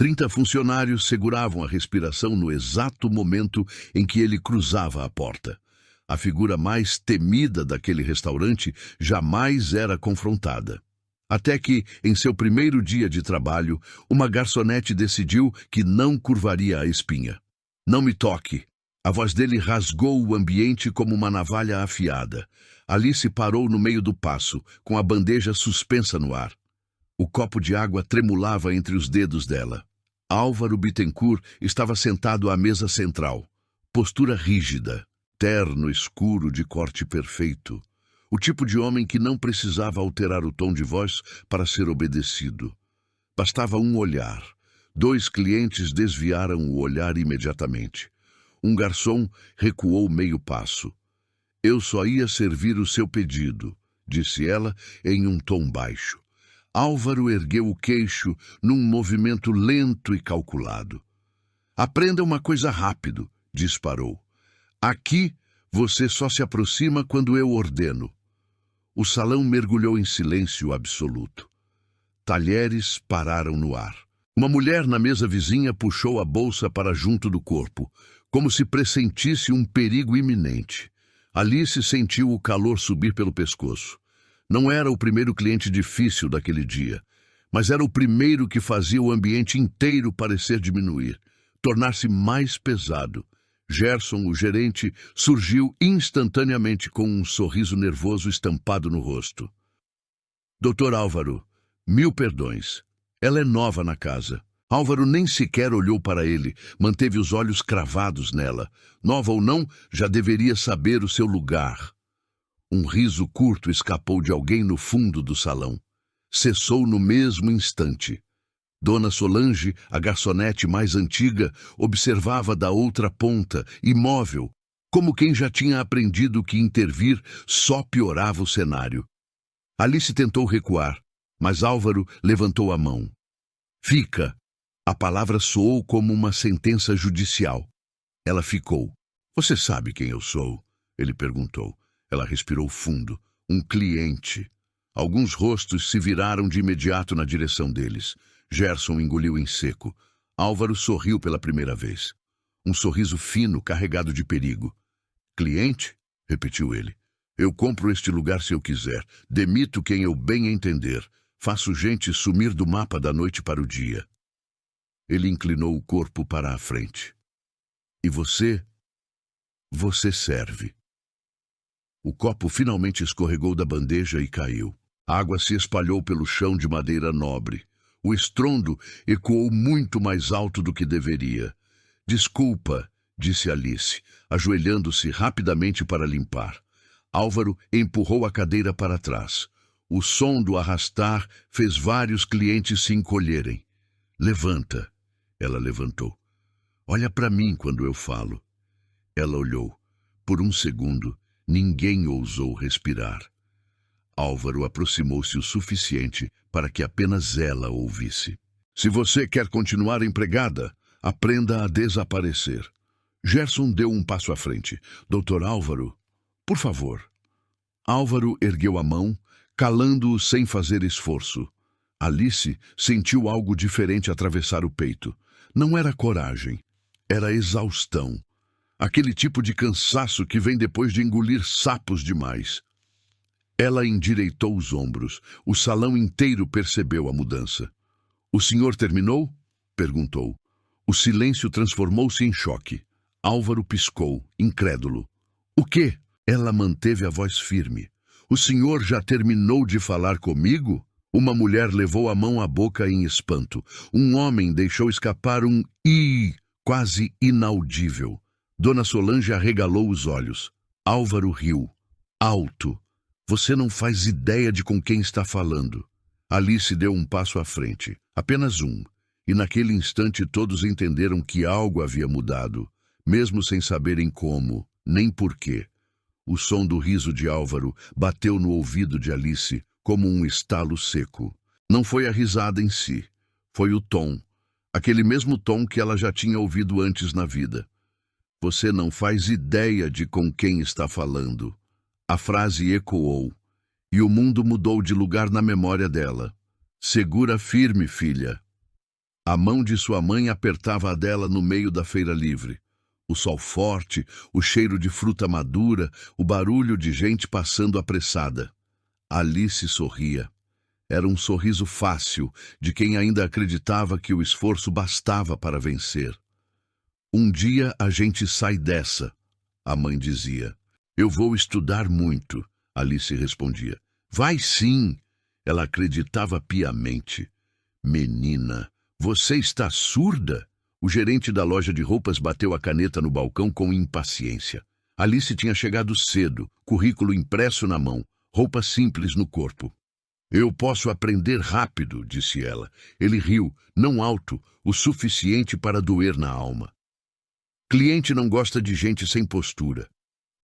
30 funcionários seguravam a respiração no exato momento em que ele cruzava a porta. A figura mais temida daquele restaurante jamais era confrontada. Até que, em seu primeiro dia de trabalho, uma garçonete decidiu que não curvaria a espinha. "Não me toque!" A voz dele rasgou o ambiente como uma navalha afiada. Alice parou no meio do passo, com a bandeja suspensa no ar. O copo de água tremulava entre os dedos dela. Álvaro Bittencourt estava sentado à mesa central. Postura rígida, terno escuro de corte perfeito. O tipo de homem que não precisava alterar o tom de voz para ser obedecido. Bastava um olhar. 2 clientes desviaram o olhar imediatamente. Um garçom recuou meio passo. "Eu só ia servir o seu pedido", disse ela em um tom baixo. Álvaro ergueu o queixo num movimento lento e calculado. "Aprenda uma coisa rápido", disparou. "Aqui, você só se aproxima quando eu ordeno." O salão mergulhou em silêncio absoluto. Talheres pararam no ar. Uma mulher na mesa vizinha puxou a bolsa para junto do corpo, como se pressentisse um perigo iminente. Alice sentiu o calor subir pelo pescoço. Não era o primeiro cliente difícil daquele dia, mas era o primeiro que fazia o ambiente inteiro parecer diminuir, tornar-se mais pesado. Gerson, o gerente, surgiu instantaneamente com um sorriso nervoso estampado no rosto. "Dr. Álvaro, 1000 perdões. Ela é nova na casa." Álvaro nem sequer olhou para ele, manteve os olhos cravados nela. Nova ou não, já deveria saber o seu lugar. Um riso curto escapou de alguém no fundo do salão. Cessou no mesmo instante. Dona Solange, a garçonete mais antiga, observava da outra ponta, imóvel, como quem já tinha aprendido que intervir só piorava o cenário. Alice tentou recuar, mas Álvaro levantou a mão. "Fica." A palavra soou como uma sentença judicial. Ela ficou. "Você sabe quem eu sou?" ele perguntou. Ela respirou fundo. "Um cliente." Alguns rostos se viraram de imediato na direção deles. Gerson engoliu em seco. Álvaro sorriu pela primeira vez. Um sorriso fino, carregado de perigo. "Cliente?" repetiu ele. "Eu compro este lugar se eu quiser. Demito quem eu bem entender. Faço gente sumir do mapa da noite para o dia." Ele inclinou o corpo para a frente. "E você? Você serve." O copo finalmente escorregou da bandeja e caiu. A água se espalhou pelo chão de madeira nobre. O estrondo ecoou muito mais alto do que deveria. "Desculpa", disse Alice, ajoelhando-se rapidamente para limpar. Álvaro empurrou a cadeira para trás. O som do arrastar fez vários clientes se encolherem. "Levanta." Ela levantou. "Olha para mim quando eu falo." Ela olhou. Por um segundo, ninguém ousou respirar. Álvaro aproximou-se o suficiente para que apenas ela ouvisse. "Se você quer continuar empregada, aprenda a desaparecer." Gerson deu um passo à frente. "Dr. Álvaro, por favor." Álvaro ergueu a mão, calando-o sem fazer esforço. Alice sentiu algo diferente atravessar o peito. Não era coragem, era exaustão. Aquele tipo de cansaço que vem depois de engolir sapos demais. Ela endireitou os ombros. O salão inteiro percebeu a mudança. "O senhor terminou?" perguntou. O silêncio transformou-se em choque. Álvaro piscou, incrédulo. "O quê?" Ela manteve a voz firme. "O senhor já terminou de falar comigo?" Uma mulher levou a mão à boca em espanto. Um homem deixou escapar um "i", quase inaudível. Dona Solange arregalou os olhos. Álvaro riu. Alto. "Você não faz ideia de com quem está falando." Alice deu um passo à frente. Apenas um. E naquele instante todos entenderam que algo havia mudado, mesmo sem saberem como, nem porquê. O som do riso de Álvaro bateu no ouvido de Alice como um estalo seco. Não foi a risada em si, foi o tom. Aquele mesmo tom que ela já tinha ouvido antes na vida. "Você não faz ideia de com quem está falando." A frase ecoou, e o mundo mudou de lugar na memória dela. "Segura firme, filha." A mão de sua mãe apertava a dela no meio da feira livre. O sol forte, o cheiro de fruta madura, o barulho de gente passando apressada. Alice sorria. Era um sorriso fácil, de quem ainda acreditava que o esforço bastava para vencer. Um dia a gente sai dessa, a mãe dizia. Eu vou estudar muito, Alice respondia. Vai sim, ela acreditava piamente. Menina, você está surda? O gerente da loja de roupas bateu a caneta no balcão com impaciência. Alice tinha chegado cedo, currículo impresso na mão, roupa simples no corpo. Eu posso aprender rápido, disse ela. Ele riu, não alto, o suficiente para doer na alma. Cliente não gosta de gente sem postura.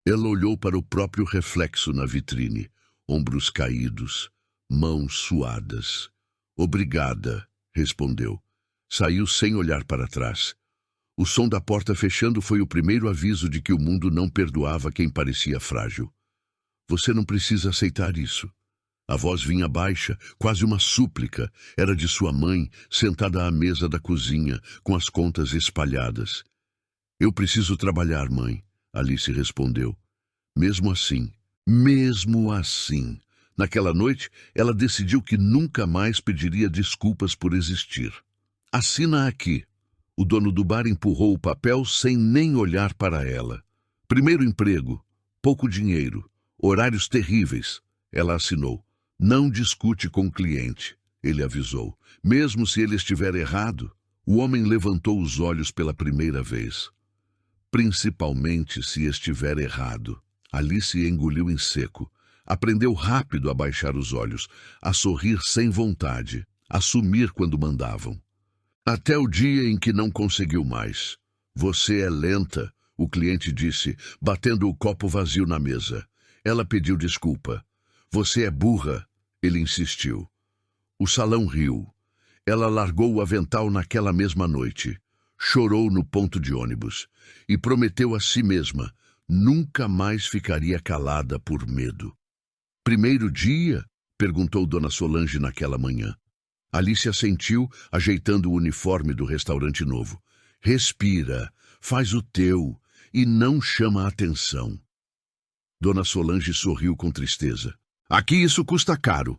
Ela olhou para o próprio reflexo na vitrine, ombros caídos, mãos suadas. Obrigada, respondeu. Saiu sem olhar para trás. O som da porta fechando foi o primeiro aviso de que o mundo não perdoava quem parecia frágil. Você não precisa aceitar isso. A voz vinha baixa, quase uma súplica. Era de sua mãe, sentada à mesa da cozinha, com as contas espalhadas. Eu preciso trabalhar, mãe, Alice respondeu. Mesmo assim, naquela noite, ela decidiu que nunca mais pediria desculpas por existir. Assina aqui. O dono do bar empurrou o papel sem nem olhar para ela. Primeiro emprego, pouco dinheiro, horários terríveis. Ela assinou. Não discute com o cliente, ele avisou. Mesmo se ele estiver errado, o homem levantou os olhos pela primeira vez. Principalmente se estiver errado. Alice engoliu em seco. Aprendeu rápido a baixar os olhos, a sorrir sem vontade, a sumir quando mandavam. Até o dia em que não conseguiu mais. Você é lenta, o cliente disse, batendo o copo vazio na mesa. Ela pediu desculpa. Você é burra, ele insistiu. O salão riu. Ela largou o avental naquela mesma noite. Chorou no ponto de ônibus e prometeu a si mesma, nunca mais ficaria calada por medo. Primeiro dia? Perguntou Dona Solange naquela manhã. Alice assentiu, ajeitando o uniforme do restaurante novo. Respira, faz o teu e não chama a atenção. Dona Solange sorriu com tristeza. Aqui isso custa caro.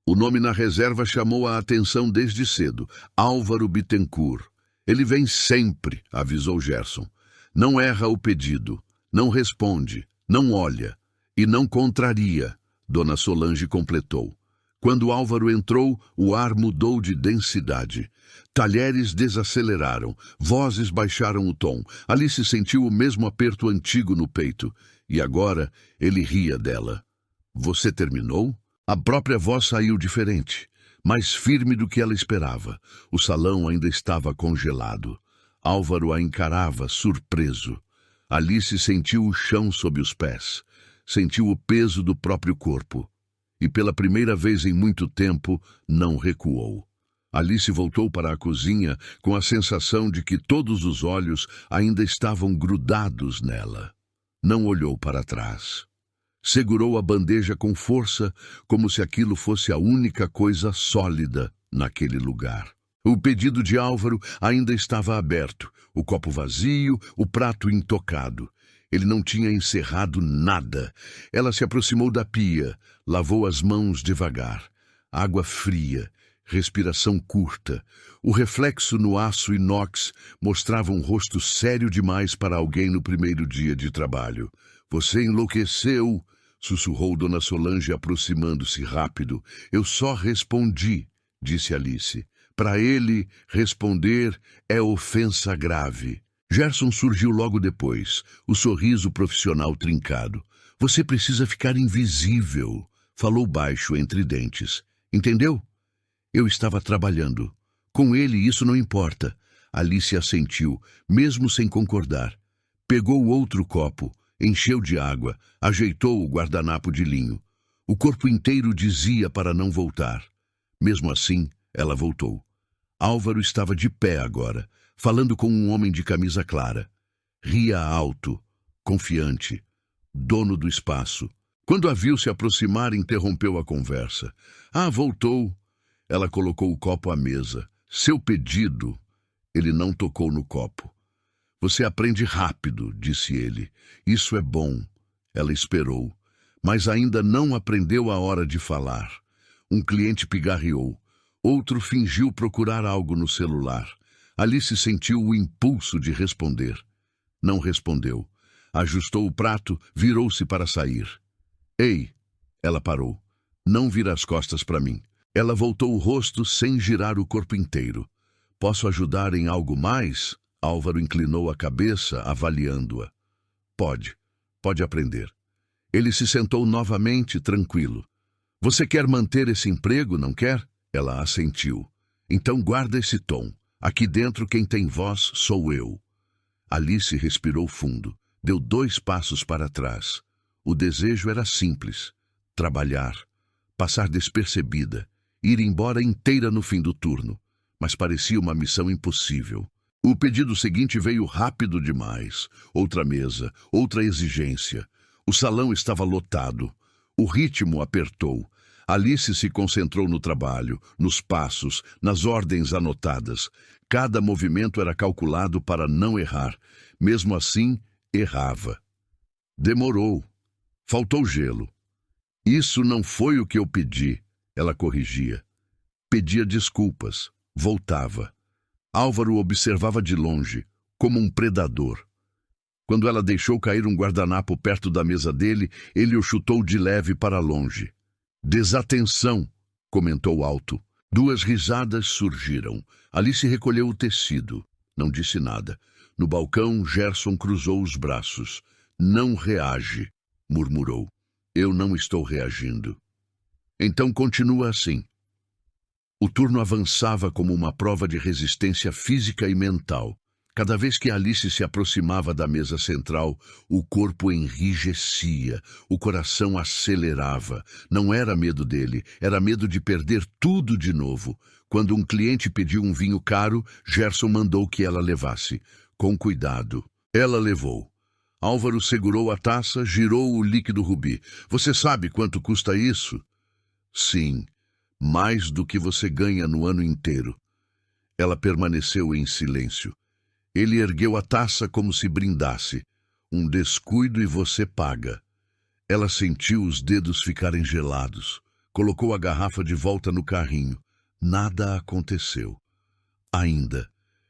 O nome na reserva chamou a atenção desde cedo. Álvaro Bittencourt. Ele vem sempre, avisou Gerson. Não erra o pedido, não responde, não olha e não contraria, Dona Solange completou. Quando Álvaro entrou, o ar mudou de densidade. Talheres desaceleraram, vozes baixaram o tom. Alice sentiu o mesmo aperto antigo no peito. E agora ele ria dela. Você terminou? A própria voz saiu diferente, mais firme do que ela esperava. O salão ainda estava congelado. Álvaro a encarava, surpreso. Alice sentiu o chão sob os pés. Sentiu o peso do próprio corpo. E pela primeira vez em muito tempo, não recuou. Alice voltou para a cozinha com a sensação de que todos os olhos ainda estavam grudados nela. Não olhou para trás. Segurou a bandeja com força, como se aquilo fosse a única coisa sólida naquele lugar. O pedido de Álvaro ainda estava aberto, o copo vazio, o prato intocado. Ele não tinha encerrado nada. Ela se aproximou da pia, lavou as mãos devagar. Água fria, respiração curta. O reflexo no aço inox mostrava um rosto sério demais para alguém no primeiro dia de trabalho. Você enlouqueceu, sussurrou Dona Solange aproximando-se rápido. Eu só respondi, disse Alice. Para ele, responder é ofensa grave. Gerson surgiu logo depois, o sorriso profissional trincado. Você precisa ficar invisível, falou baixo entre dentes. Entendeu? Eu estava trabalhando. Com ele isso não importa. Alice assentiu, mesmo sem concordar. Pegou outro copo, encheu de água, ajeitou o guardanapo de linho. O corpo inteiro dizia para não voltar. Mesmo assim, ela voltou. Álvaro estava de pé agora, falando com um homem de camisa clara. Ria alto, confiante, dono do espaço. Quando a viu se aproximar, interrompeu a conversa. Ah, voltou. Ela colocou o copo à mesa, Seu pedido, ele não tocou no copo. Você aprende rápido, disse ele. Isso é bom. Ela esperou, mas ainda não aprendeu a hora de falar. Um cliente pigarreou. Outro fingiu procurar algo no celular. Alice sentiu o impulso de responder. Não respondeu. Ajustou o prato, virou-se para sair. Ei! Ela parou. Não vira as costas para mim. Ela voltou o rosto sem girar o corpo inteiro. Posso ajudar em algo mais? Álvaro inclinou a cabeça, avaliando-a. Pode aprender. Ele se sentou novamente, tranquilo. Você quer manter esse emprego, não quer? Ela assentiu. Então guarda esse tom. Aqui dentro quem tem voz sou eu. Alice respirou fundo. Deu 2 passos para trás. O desejo era simples. Trabalhar. Passar despercebida. Ir embora inteira no fim do turno. Mas parecia uma missão impossível. O pedido seguinte veio rápido demais. Outra mesa, outra exigência. O salão estava lotado. O ritmo apertou. Alice se concentrou no trabalho, nos passos, nas ordens anotadas. Cada movimento era calculado para não errar. Mesmo assim, errava. Demorou. Faltou gelo. Isso não foi o que eu pedi, ela corrigia. Pedia desculpas. Voltava. Álvaro observava de longe, como um predador. Quando ela deixou cair um guardanapo perto da mesa dele, ele o chutou de leve para longe. Desatenção, comentou alto. 2 risadas surgiram. Alice recolheu o tecido. Não disse nada. No balcão, Gerson cruzou os braços. Não reage, murmurou. Eu não estou reagindo. Então continua assim. O turno avançava como uma prova de resistência física e mental. Cada vez que Alice se aproximava da mesa central, o corpo enrijecia, o coração acelerava. Não era medo dele, era medo de perder tudo de novo. Quando um cliente pediu um vinho caro, Gerson mandou que ela levasse. Com cuidado. Ela levou. Álvaro segurou a taça, girou o líquido rubi. Você sabe quanto custa isso? Sim. Mais do que você ganha no ano inteiro. Ela permaneceu em silêncio. Ele ergueu a taça como se brindasse. Um descuido e você paga. Ela sentiu os dedos ficarem gelados. Colocou a garrafa de volta no carrinho. Nada aconteceu. Ainda.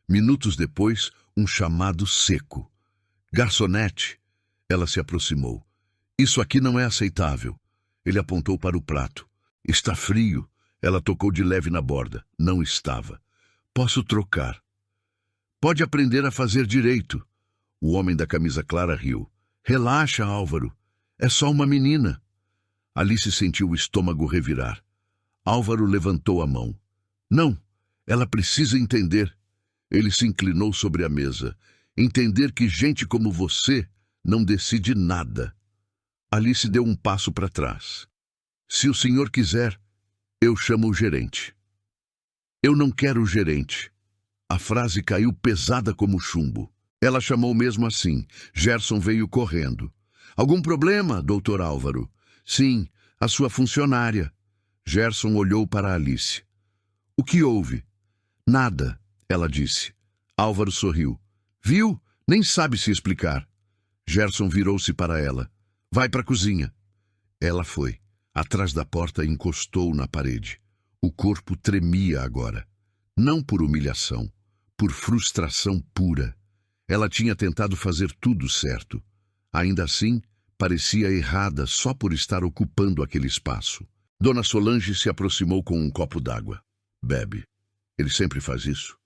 Minutos depois, um chamado seco. Garçonete. Ela se aproximou. Isso aqui não é aceitável. Ele apontou para o prato. Está frio. Ela tocou de leve na borda. Não estava. Posso trocar. Pode aprender a fazer direito. O homem da camisa clara riu. Relaxa, Álvaro. É só uma menina. Alice sentiu o estômago revirar. Álvaro levantou a mão. Não, ela precisa entender. Ele se inclinou sobre a mesa. Entender que gente como você não decide nada. Alice deu um passo para trás. Se o senhor quiser, eu chamo o gerente. Eu não quero o gerente. A frase caiu pesada como chumbo. Ela chamou mesmo assim. Gerson veio correndo. Algum problema, doutor Álvaro? Sim, a sua funcionária. Gerson olhou para Alice. O que houve? Nada, ela disse. Álvaro sorriu. Viu? Nem sabe se explicar. Gerson virou-se para ela. Vai para a cozinha. Ela foi. Atrás da porta encostou na parede. O corpo tremia agora. Não por humilhação, por frustração pura. Ela tinha tentado fazer tudo certo. Ainda assim, parecia errada só por estar ocupando aquele espaço. Dona Solange se aproximou com um copo d'água. Bebe. Ele sempre faz isso.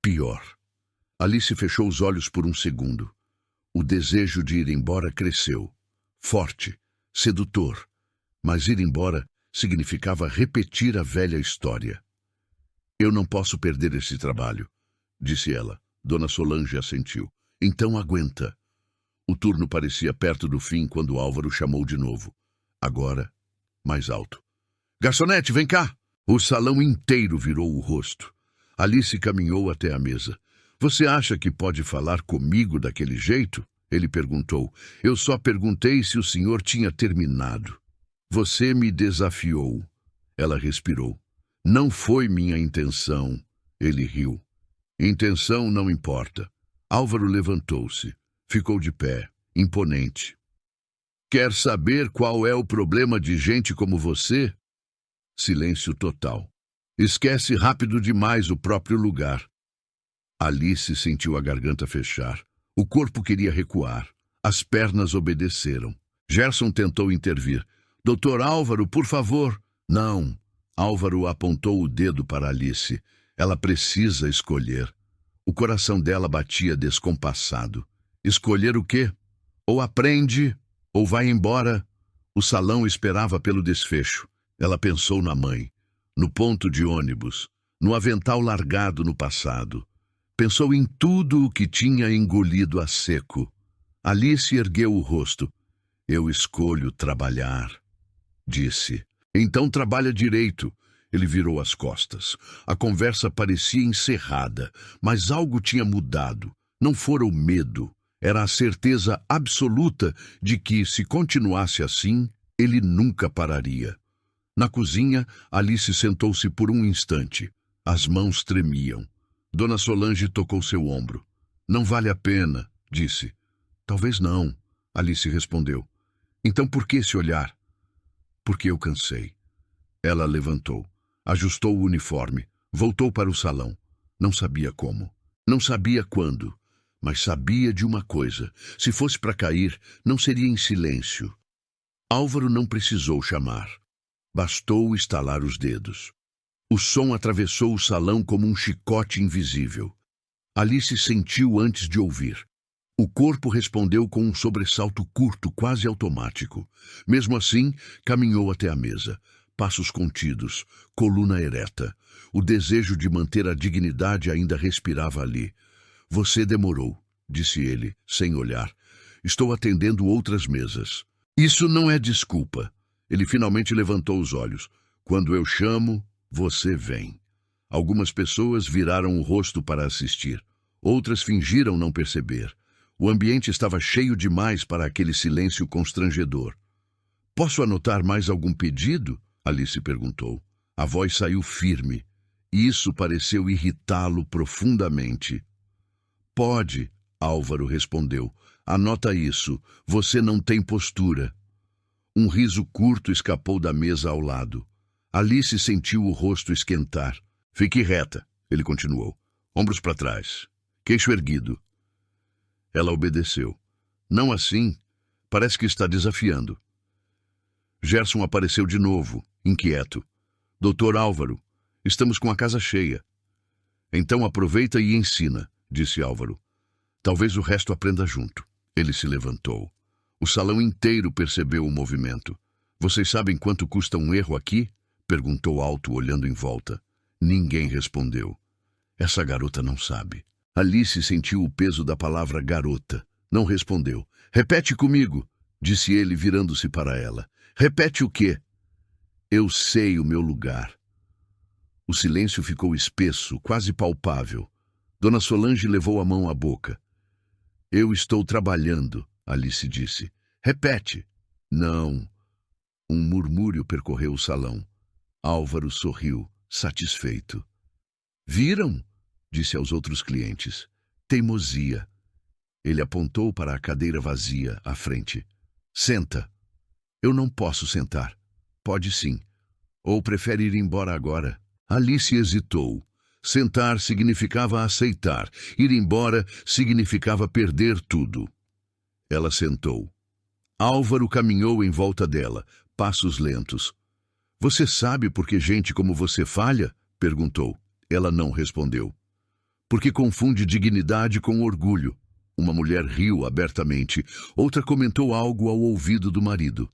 Pior. Alice fechou os olhos por um segundo. O desejo de ir embora cresceu. Forte, sedutor. Mas ir embora significava repetir a velha história. Eu não posso perder esse trabalho, disse ela. Dona Solange assentiu. Então aguenta. O turno parecia perto do fim quando Álvaro chamou de novo. Agora, mais alto. Garçonete, vem cá! O salão inteiro virou o rosto. Alice caminhou até a mesa. Você acha que pode falar comigo daquele jeito? Ele perguntou. Eu só perguntei se o senhor tinha terminado. Você me desafiou. Ela respirou. Não foi minha intenção. Ele riu. Intenção não importa. Álvaro levantou-se. Ficou de pé, imponente. Quer saber qual é o problema de gente como você? Silêncio total. Esquece rápido demais o próprio lugar. Alice sentiu a garganta fechar. O corpo queria recuar. As pernas obedeceram. Gerson tentou intervir. Doutor Álvaro, por favor. Não. Álvaro apontou o dedo para Alice. Ela precisa escolher. O coração dela batia descompassado. Escolher o quê? Ou aprende, ou vai embora. O salão esperava pelo desfecho. Ela pensou na mãe, no ponto de ônibus, no avental largado no passado. Pensou em tudo o que tinha engolido a seco. Alice ergueu o rosto. Eu escolho trabalhar, disse. Então trabalha direito. Ele virou as costas. A conversa parecia encerrada, mas algo tinha mudado. Não fora o medo. Era a certeza absoluta de que, se continuasse assim, ele nunca pararia. Na cozinha, Alice sentou-se por um instante. As mãos tremiam. Dona Solange tocou seu ombro. Não vale a pena, disse. Talvez não, Alice respondeu. Então por que esse olhar? Porque eu cansei. Ela levantou, ajustou o uniforme, voltou para o salão. Não sabia como, não sabia quando, mas sabia de uma coisa. Se fosse para cair, não seria em silêncio. Álvaro não precisou chamar. Bastou estalar os dedos. O som atravessou o salão como um chicote invisível. Alice sentiu antes de ouvir. O corpo respondeu com um sobressalto curto, quase automático. Mesmo assim, caminhou até a mesa. Passos contidos, coluna ereta. O desejo de manter a dignidade ainda respirava ali. Você demorou, disse ele, sem olhar. Estou atendendo outras mesas. Isso não é desculpa. Ele finalmente levantou os olhos. Quando eu chamo, você vem. Algumas pessoas viraram o rosto para assistir. Outras fingiram não perceber. O ambiente estava cheio demais para aquele silêncio constrangedor. Posso anotar mais algum pedido? Alice perguntou. A voz saiu firme. Isso pareceu irritá-lo profundamente. Pode, Álvaro respondeu. Anota isso. Você não tem postura. Um riso curto escapou da mesa ao lado. Alice sentiu o rosto esquentar. Fique reta, ele continuou. Ombros para trás. Queixo erguido. Ela obedeceu. Não assim. Parece que está desafiando. Gerson apareceu de novo, inquieto. Doutor Álvaro, estamos com a casa cheia. Então aproveita e ensina, disse Álvaro. Talvez o resto aprenda junto. Ele se levantou. O salão inteiro percebeu o movimento. Vocês sabem quanto custa um erro aqui? Perguntou alto, olhando em volta. Ninguém respondeu. Essa garota não sabe. Alice sentiu o peso da palavra garota. Não respondeu. Repete comigo, disse ele, virando-se para ela. Repete o quê? Eu sei o meu lugar. O silêncio ficou espesso, quase palpável. Dona Solange levou a mão à boca. Eu estou trabalhando, Alice disse. Repete. Não. Um murmúrio percorreu o salão. Álvaro sorriu, satisfeito. Viram? Disse aos outros clientes. Teimosia. Ele apontou para a cadeira vazia, à frente. Senta. Eu não posso sentar. Pode sim. Ou prefere ir embora agora? Alice hesitou. Sentar significava aceitar. Ir embora significava perder tudo. Ela sentou. Álvaro caminhou em volta dela, passos lentos. Você sabe por que gente como você falha? Perguntou. Ela não respondeu. Porque confunde dignidade com orgulho. Uma mulher riu abertamente. Outra comentou algo ao ouvido do marido.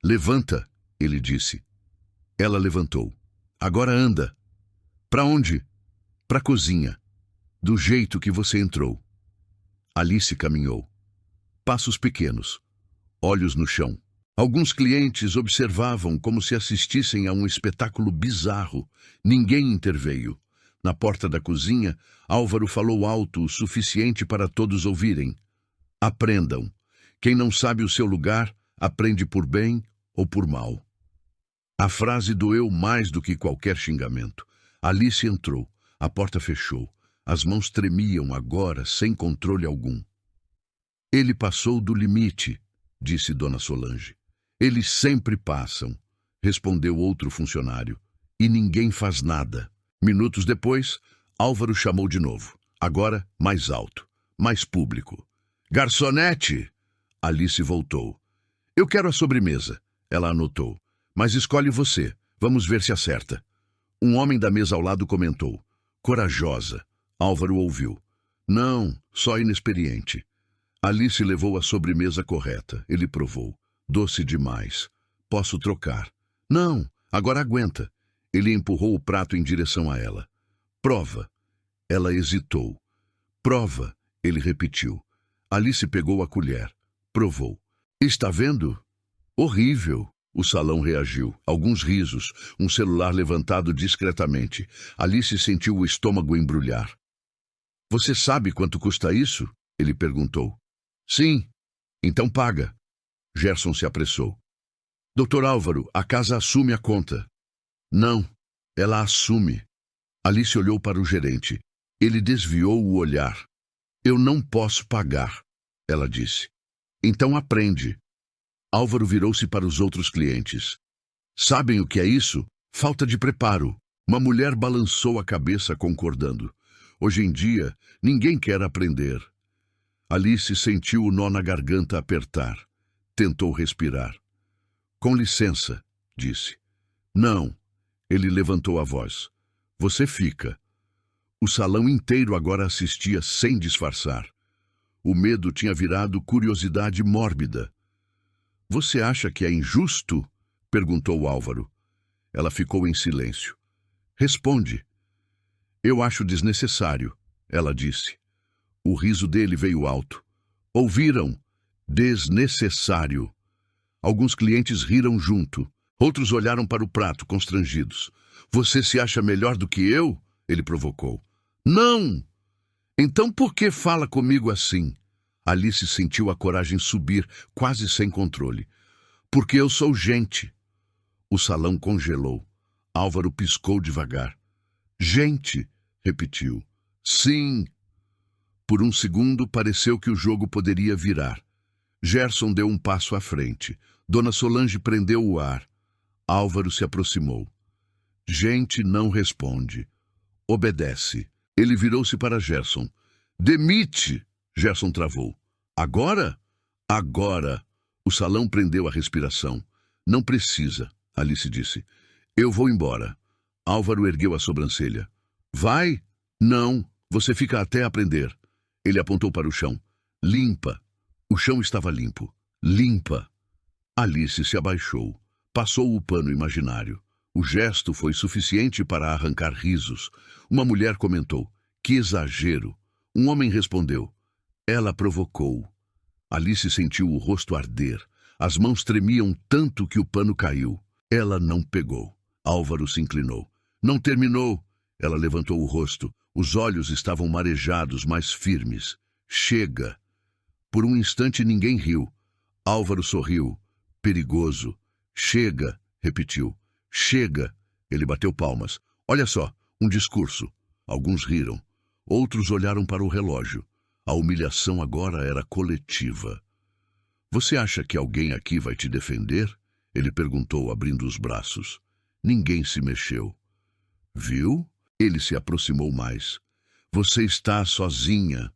Levanta, ele disse. Ela levantou. Agora anda. Para onde? Para a cozinha. Do jeito que você entrou. Alice caminhou. Passos pequenos. Olhos no chão. Alguns clientes observavam como se assistissem a um espetáculo bizarro. Ninguém interveio. Na porta da cozinha, Álvaro falou alto o suficiente para todos ouvirem. Aprendam. Quem não sabe o seu lugar, aprende por bem ou por mal. A frase doeu mais do que qualquer xingamento. Alice entrou. A porta fechou. As mãos tremiam agora, sem controle algum. Ele passou do limite, disse Dona Solange. Eles sempre passam, respondeu outro funcionário. E ninguém faz nada. Minutos depois, Álvaro chamou de novo. Agora, mais alto, mais público. Garçonete! Alice voltou. Eu quero a sobremesa, ela anotou. Mas escolhe você. Vamos ver se acerta. Um homem da mesa ao lado comentou. Corajosa. Álvaro ouviu. Não, só inexperiente. Alice levou a sobremesa correta. Ele provou. Doce demais. Posso trocar. Não, agora aguenta. Ele empurrou o prato em direção a ela. Prova. Ela hesitou. Prova, ele repetiu. Alice pegou a colher. Provou. Está vendo? Horrível. O salão reagiu. Alguns risos. Um celular levantado discretamente. Alice sentiu o estômago embrulhar. Você sabe quanto custa isso? Ele perguntou. Sim. Então paga. Gerson se apressou. Doutor Álvaro, a casa assume a conta. Não, ela assume. Alice olhou para o gerente. Ele desviou o olhar. Eu não posso pagar, ela disse. Então aprende. Álvaro virou-se para os outros clientes. Sabem o que é isso? Falta de preparo. Uma mulher balançou a cabeça concordando. Hoje em dia, ninguém quer aprender. Alice sentiu o nó na garganta apertar. Tentou respirar. Com licença, disse. Não. Ele levantou a voz. Você fica. O salão inteiro agora assistia sem disfarçar. O medo tinha virado curiosidade mórbida. Você acha que é injusto? Perguntou Álvaro. Ela ficou em silêncio. Responde. Eu acho desnecessário, ela disse. O riso dele veio alto. Ouviram? Desnecessário. Alguns clientes riram junto. Outros olharam para o prato, constrangidos. Você se acha melhor do que eu? Ele provocou. Não! Então por que fala comigo assim? Alice sentiu a coragem subir, quase sem controle. Porque eu sou gente. O salão congelou. Álvaro piscou devagar. Gente, repetiu. Sim. Por um segundo pareceu que o jogo poderia virar. Gerson deu um passo à frente. Dona Solange prendeu o ar. Álvaro se aproximou. Gente não responde. Obedece. Ele virou-se para Gerson. Demite! Gerson travou. Agora? Agora. O salão prendeu a respiração. Não precisa, Alice disse. Eu vou embora. Álvaro ergueu a sobrancelha. Vai? Não. Você fica até aprender. Ele apontou para o chão. Limpa. O chão estava limpo. Limpa. Alice se abaixou. Passou o pano imaginário. O gesto foi suficiente para arrancar risos. Uma mulher comentou. Que exagero. Um homem respondeu. Ela provocou. Alice sentiu o rosto arder. As mãos tremiam tanto que o pano caiu. Ela não pegou. Álvaro se inclinou. Não terminou. Ela levantou o rosto. Os olhos estavam marejados, mas firmes. Chega. Por um instante ninguém riu. Álvaro sorriu. Perigoso. Chega, repetiu. Chega. Ele bateu palmas. Olha só, um discurso. Alguns riram. Outros olharam para o relógio. A humilhação agora era coletiva. Você acha que alguém aqui vai te defender? Ele perguntou, abrindo os braços. Ninguém se mexeu. Viu? Ele se aproximou mais. Você está sozinha.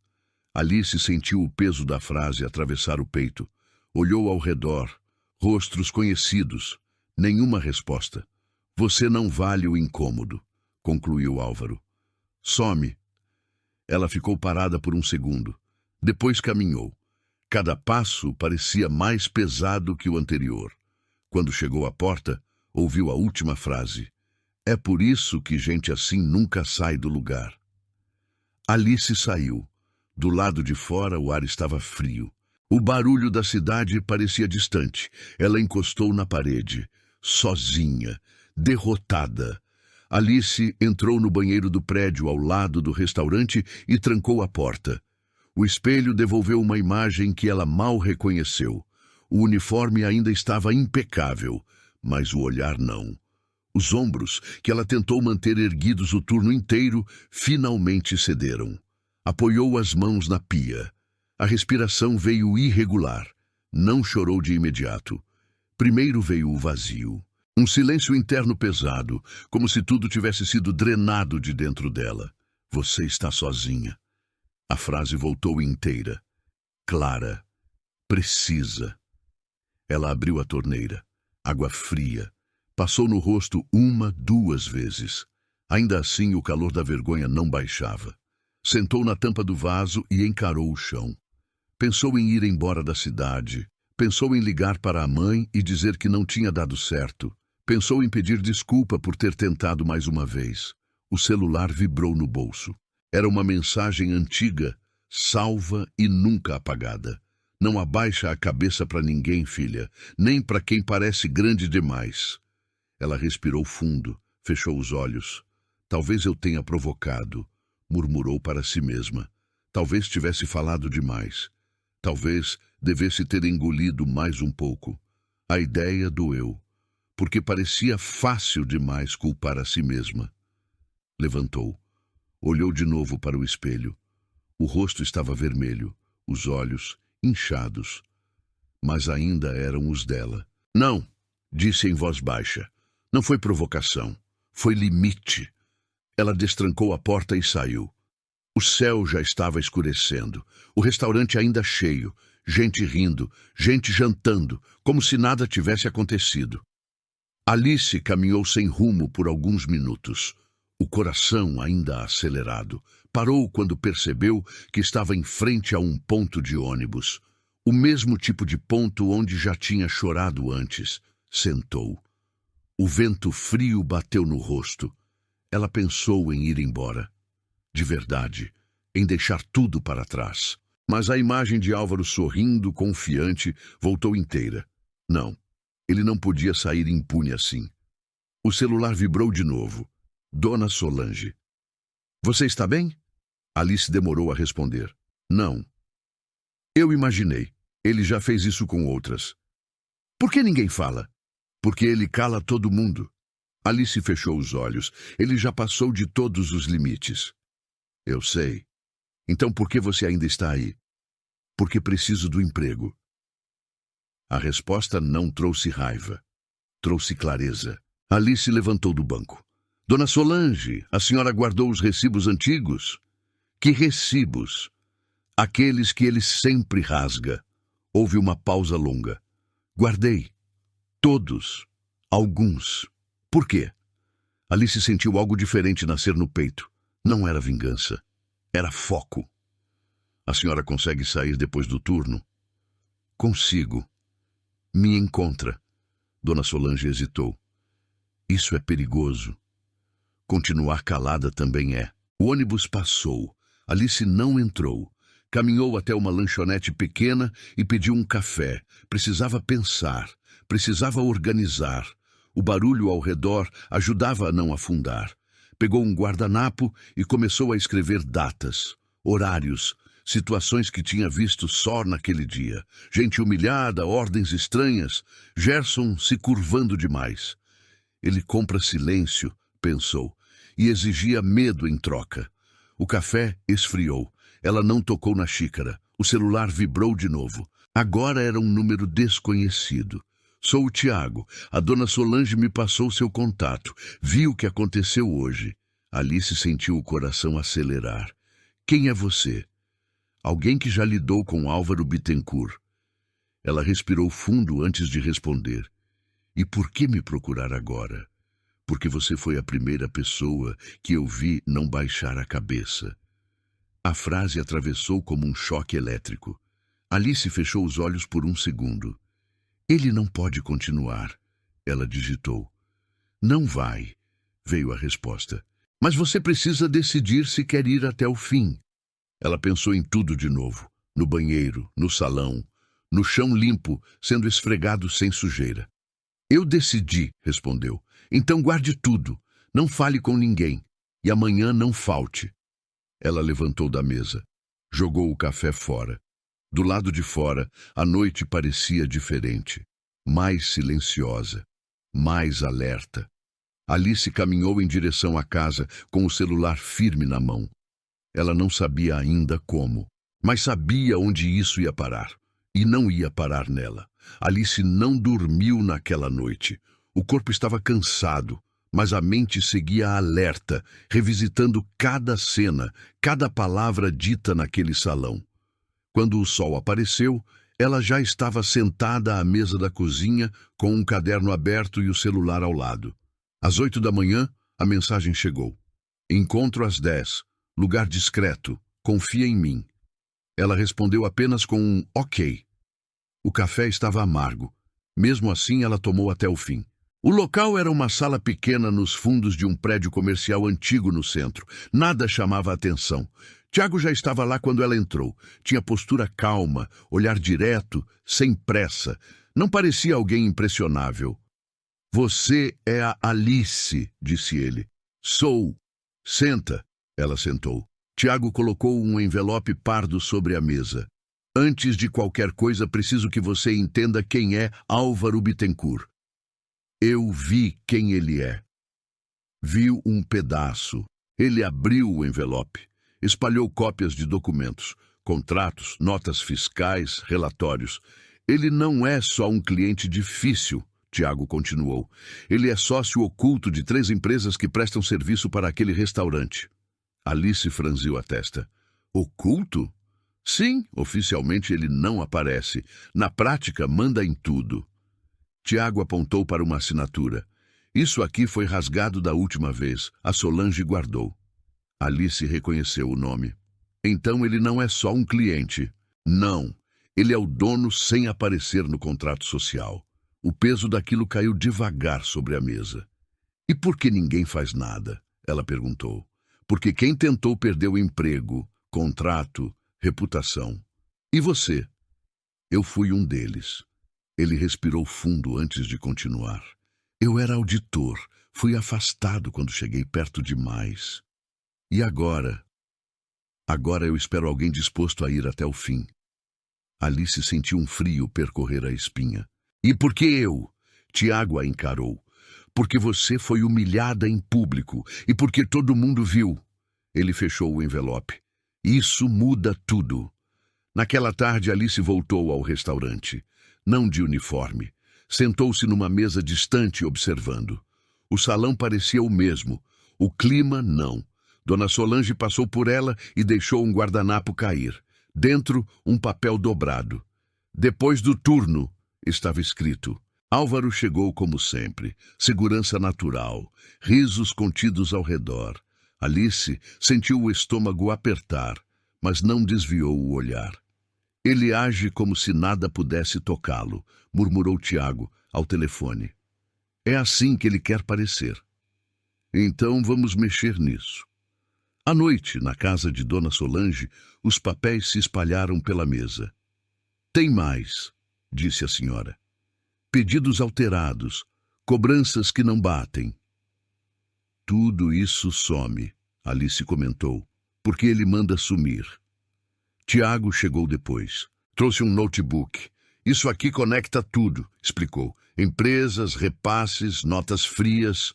Alice sentiu o peso da frase atravessar o peito. Olhou ao redor. Rostos conhecidos. Nenhuma resposta. Você não vale o incômodo, concluiu Álvaro. Some. Ela ficou parada por um segundo. Depois caminhou. Cada passo parecia mais pesado que o anterior. Quando chegou à porta, ouviu a última frase. É por isso que gente assim nunca sai do lugar. Alice saiu. Do lado de fora o ar estava frio. O barulho da cidade parecia distante. Ela encostou na parede, sozinha, derrotada. Alice entrou no banheiro do prédio ao lado do restaurante e trancou a porta. O espelho devolveu uma imagem que ela mal reconheceu. O uniforme ainda estava impecável, mas o olhar não. Os ombros, que ela tentou manter erguidos o turno inteiro, finalmente cederam. Apoiou as mãos na pia. A respiração veio irregular. Não chorou de imediato. Primeiro veio o vazio. Um silêncio interno pesado, como se tudo tivesse sido drenado de dentro dela. Você está sozinha. A frase voltou inteira. Clara. Precisa. Ela abriu a torneira. Água fria. Passou no rosto 1, 2 vezes. Ainda assim, o calor da vergonha não baixava. Sentou na tampa do vaso e encarou o chão. Pensou em ir embora da cidade. Pensou em ligar para a mãe e dizer que não tinha dado certo. Pensou em pedir desculpa por ter tentado mais uma vez. O celular vibrou no bolso. Era uma mensagem antiga, salva e nunca apagada. Não abaixa a cabeça para ninguém, filha, nem para quem parece grande demais. Ela respirou fundo, fechou os olhos. Talvez eu tenha provocado, murmurou para si mesma. Talvez tivesse falado demais. Talvez devesse ter engolido mais um pouco. A ideia doeu, porque parecia fácil demais culpar a si mesma. Levantou. Olhou de novo para o espelho. O rosto estava vermelho, os olhos inchados. Mas ainda eram os dela. Não, disse em voz baixa. Não foi provocação. Foi limite. Ela destrancou a porta e saiu. O céu já estava escurecendo. O restaurante ainda cheio. Gente rindo, gente jantando, como se nada tivesse acontecido. Alice caminhou sem rumo por alguns minutos. O coração ainda acelerado. Parou quando percebeu que estava em frente a um ponto de ônibus. O mesmo tipo de ponto onde já tinha chorado antes. Sentou. O vento frio bateu no rosto. Ela pensou em ir embora. De verdade, em deixar tudo para trás. Mas a imagem de Álvaro sorrindo, confiante, voltou inteira. Não, ele não podia sair impune assim. O celular vibrou de novo. Dona Solange. Você está bem? Alice demorou a responder. Não. Eu imaginei. Ele já fez isso com outras. Por que ninguém fala? Porque ele cala todo mundo. Alice fechou os olhos. Ele já passou de todos os limites. Eu sei. Então por que você ainda está aí? Porque preciso do emprego. A resposta não trouxe raiva. Trouxe clareza. Alice levantou do banco. Dona Solange, a senhora guardou os recibos antigos? Que recibos? Aqueles que ele sempre rasga. Houve uma pausa longa. Guardei. Todos. Alguns. Por quê? Alice sentiu algo diferente nascer no peito. Não era vingança. Era foco. A senhora consegue sair depois do turno? Consigo. Me encontra. Dona Solange hesitou. Isso é perigoso. Continuar calada também é. O ônibus passou. Alice não entrou. Caminhou até uma lanchonete pequena e pediu um café. Precisava pensar. Precisava organizar. O barulho ao redor ajudava a não afundar. Pegou um guardanapo e começou a escrever datas, horários, situações que tinha visto só naquele dia. Gente humilhada, ordens estranhas. Gerson se curvando demais. Ele compra silêncio, pensou, e exigia medo em troca. O café esfriou. Ela não tocou na xícara. O celular vibrou de novo. Agora era um número desconhecido. Sou o Tiago. A dona Solange me passou seu contato. Vi o que aconteceu hoje. Alice sentiu o coração acelerar. Quem é você? Alguém que já lidou com Álvaro Bittencourt. Ela respirou fundo antes de responder. E por que me procurar agora? Porque você foi a primeira pessoa que eu vi não baixar a cabeça. A frase atravessou como um choque elétrico. Alice fechou os olhos por um segundo. Ele não pode continuar, ela digitou. Não vai, veio a resposta. Mas você precisa decidir se quer ir até o fim. Ela pensou em tudo de novo. No banheiro, no salão, no chão limpo, sendo esfregado sem sujeira. Eu decidi, respondeu. Então guarde tudo. Não fale com ninguém. E amanhã não falte. Ela levantou da mesa. Jogou o café fora. Do lado de fora, a noite parecia diferente. Mais silenciosa. Mais alerta. Alice caminhou em direção à casa, com o celular firme na mão. Ela não sabia ainda como, mas sabia onde isso ia parar. E não ia parar nela. Alice não dormiu naquela noite. O corpo estava cansado, mas a mente seguia alerta, revisitando cada cena, cada palavra dita naquele salão. Quando o sol apareceu, ela já estava sentada à mesa da cozinha, com um caderno aberto e o celular ao lado. Às 8 da manhã, a mensagem chegou. Encontro às 10. Lugar discreto. Confia em mim. Ela respondeu apenas com um ok. O café estava amargo. Mesmo assim, ela tomou até o fim. O local era uma sala pequena nos fundos de um prédio comercial antigo no centro. Nada chamava a atenção. Tiago já estava lá quando ela entrou. Tinha postura calma, olhar direto, sem pressa. Não parecia alguém impressionável. Você é a Alice, disse ele. Sou. Senta. Ela sentou. Tiago colocou um envelope pardo sobre a mesa. Antes de qualquer coisa, preciso que você entenda quem é Álvaro Bittencourt. Eu vi quem ele é. Viu um pedaço. Ele abriu o envelope. Espalhou cópias de documentos, contratos, notas fiscais, relatórios. Ele não é só um cliente difícil, Tiago continuou. Ele é sócio oculto de 3 empresas que prestam serviço para aquele restaurante. Alice franziu a testa. Oculto? Sim, oficialmente ele não aparece. Na prática, manda em tudo. Tiago apontou para uma assinatura. Isso aqui foi rasgado da última vez. A Solange guardou. Alice reconheceu o nome. Então ele não é só um cliente. Não. Ele é o dono sem aparecer no contrato social. O peso daquilo caiu devagar sobre a mesa. E por que ninguém faz nada? Ela perguntou. Porque quem tentou perdeu emprego, contrato, reputação. E você? Eu fui um deles. Ele respirou fundo antes de continuar. Eu era auditor. Fui afastado quando cheguei perto demais. E agora? Agora eu espero alguém disposto a ir até o fim. Alice sentiu um frio percorrer a espinha. E por que eu? Tiago a encarou. Porque você foi humilhada em público e porque todo mundo viu. Ele fechou o envelope. Isso muda tudo. Naquela tarde, Alice voltou ao restaurante. Não de uniforme. Sentou-se numa mesa distante observando. O salão parecia o mesmo. O clima, não. Dona Solange passou por ela e deixou um guardanapo cair. Dentro, um papel dobrado. Depois do turno, estava escrito. Álvaro chegou como sempre. Segurança natural. Risos contidos ao redor. Alice sentiu o estômago apertar, mas não desviou o olhar. Ele age como se nada pudesse tocá-lo, murmurou Tiago ao telefone. É assim que ele quer parecer. Então vamos mexer nisso. À noite, na casa de Dona Solange, os papéis se espalharam pela mesa. Tem mais, disse a senhora. Pedidos alterados, cobranças que não batem. Tudo isso some, Alice comentou, porque ele manda sumir. Tiago chegou depois. Trouxe um notebook. Isso aqui conecta tudo, explicou. Empresas, repasses, notas frias.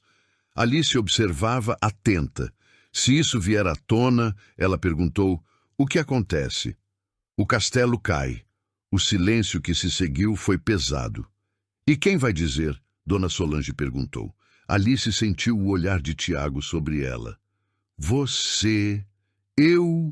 Alice observava atenta. Se isso vier à tona, ela perguntou, o que acontece? O castelo cai. O silêncio que se seguiu foi pesado. E quem vai dizer? Dona Solange perguntou. Alice sentiu o olhar de Tiago sobre ela. Você... Eu...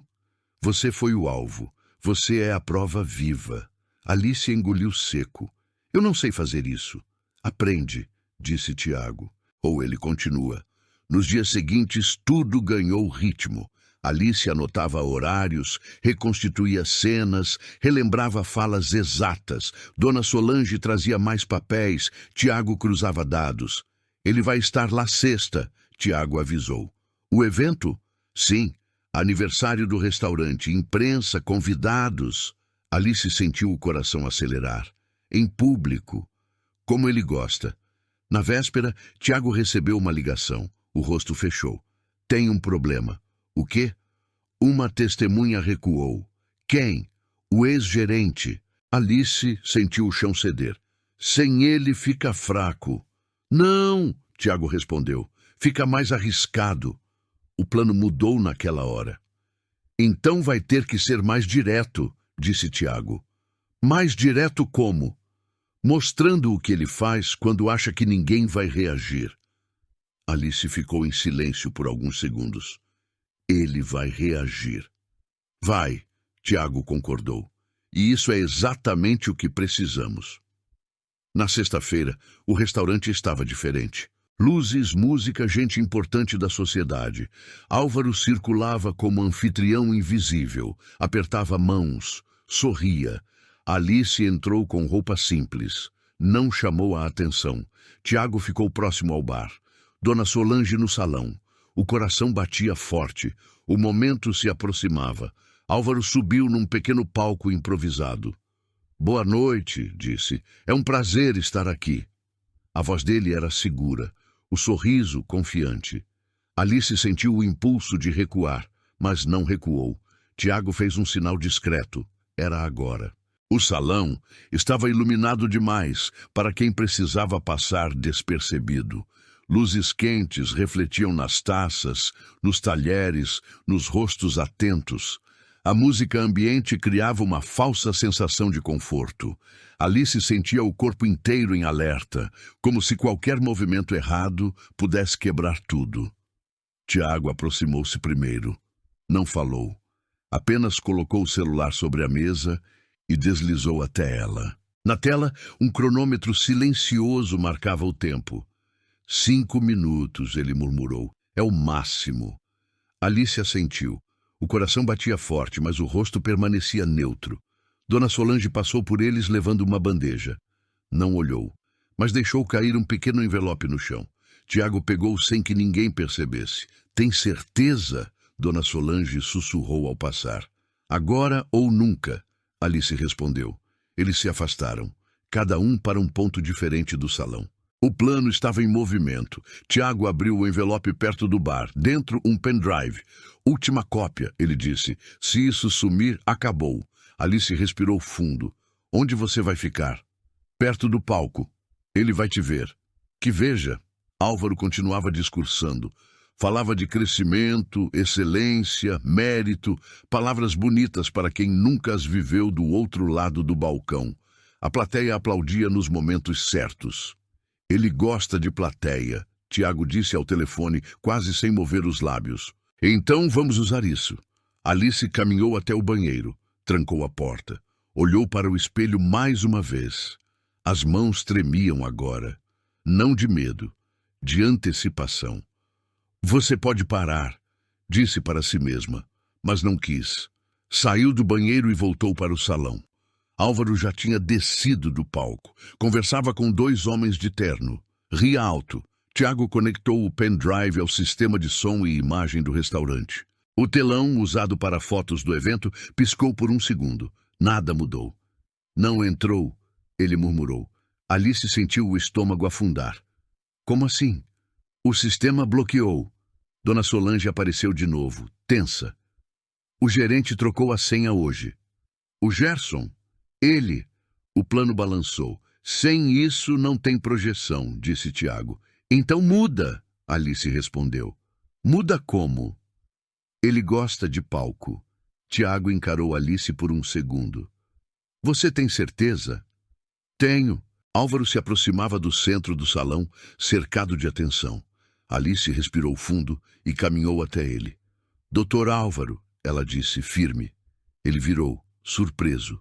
Você foi o alvo. Você é a prova viva. Alice engoliu seco. Eu não sei fazer isso. Aprende, disse Tiago. Ou ele continua. Nos dias seguintes, tudo ganhou ritmo. Alice anotava horários, reconstituía cenas, relembrava falas exatas. Dona Solange trazia mais papéis, Tiago cruzava dados. Ele vai estar lá sexta, Tiago avisou. O evento? Sim, aniversário do restaurante, imprensa, convidados. Alice sentiu o coração acelerar. Em público. Como ele gosta. Na véspera, Tiago recebeu uma ligação. O rosto fechou. Tem um problema. O quê? Uma testemunha recuou. Quem? O ex-gerente. Alice sentiu o chão ceder. Sem ele fica fraco. Não! Tiago respondeu. Fica mais arriscado. O plano mudou naquela hora. Então vai ter que ser mais direto, disse Tiago. Mais direto como? Mostrando o que ele faz quando acha que ninguém vai reagir. Alice ficou em silêncio por alguns segundos. Ele vai reagir. Vai, Tiago concordou. E isso é exatamente o que precisamos. Na sexta-feira, o restaurante estava diferente. Luzes, música, gente importante da sociedade. Álvaro circulava como anfitrião invisível, apertava mãos, sorria. Alice entrou com roupa simples. Não chamou a atenção. Tiago ficou próximo ao bar. Dona Solange no salão. O coração batia forte. O momento se aproximava. Álvaro subiu num pequeno palco improvisado. Boa noite, disse. É um prazer estar aqui. A voz dele era segura. O sorriso confiante. Alice sentiu o impulso de recuar, mas não recuou. Tiago fez um sinal discreto. Era agora. O salão estava iluminado demais para quem precisava passar despercebido. Luzes quentes refletiam nas taças, nos talheres, nos rostos atentos. A música ambiente criava uma falsa sensação de conforto. Alice sentia o corpo inteiro em alerta, como se qualquer movimento errado pudesse quebrar tudo. Tiago aproximou-se primeiro. Não falou. Apenas colocou o celular sobre a mesa e deslizou até ela. Na tela, um cronômetro silencioso marcava o tempo. 5 minutos, ele murmurou. É o máximo. Alice assentiu. O coração batia forte, mas o rosto permanecia neutro. Dona Solange passou por eles levando uma bandeja. Não olhou, mas deixou cair um pequeno envelope no chão. Tiago pegou sem que ninguém percebesse. Tem certeza? Dona Solange sussurrou ao passar. Agora ou nunca, Alice respondeu. Eles se afastaram, cada um para um ponto diferente do salão. O plano estava em movimento. Tiago abriu o envelope perto do bar. Dentro, um pendrive. Última cópia, ele disse. Se isso sumir, acabou. Alice respirou fundo. Onde você vai ficar? Perto do palco. Ele vai te ver. Que veja. Álvaro continuava discursando. Falava de crescimento, excelência, mérito, palavras bonitas para quem nunca as viveu do outro lado do balcão. A plateia aplaudia nos momentos certos. Ele gosta de plateia, Tiago disse ao telefone, quase sem mover os lábios. Então vamos usar isso. Alice caminhou até o banheiro, trancou a porta, olhou para o espelho mais uma vez. As mãos tremiam agora, não de medo, de antecipação. Você pode parar, disse para si mesma, mas não quis. Saiu do banheiro e voltou para o salão. Álvaro já tinha descido do palco. Conversava com 2 homens de terno. Ria alto. Tiago conectou o pendrive ao sistema de som e imagem do restaurante. O telão, usado para fotos do evento, piscou por um segundo. Nada mudou. Não entrou, ele murmurou. Alice sentiu o estômago afundar. Como assim? O sistema bloqueou. Dona Solange apareceu de novo, tensa. O gerente trocou a senha hoje. O Gerson? Ele. O plano balançou. Sem isso não tem projeção, disse Tiago. Então muda, Alice respondeu. Muda como? Ele gosta de palco. Tiago encarou Alice por um segundo. Você tem certeza? Tenho. Álvaro se aproximava do centro do salão, cercado de atenção. Alice respirou fundo e caminhou até ele. Doutor Álvaro, ela disse, firme. Ele virou, surpreso.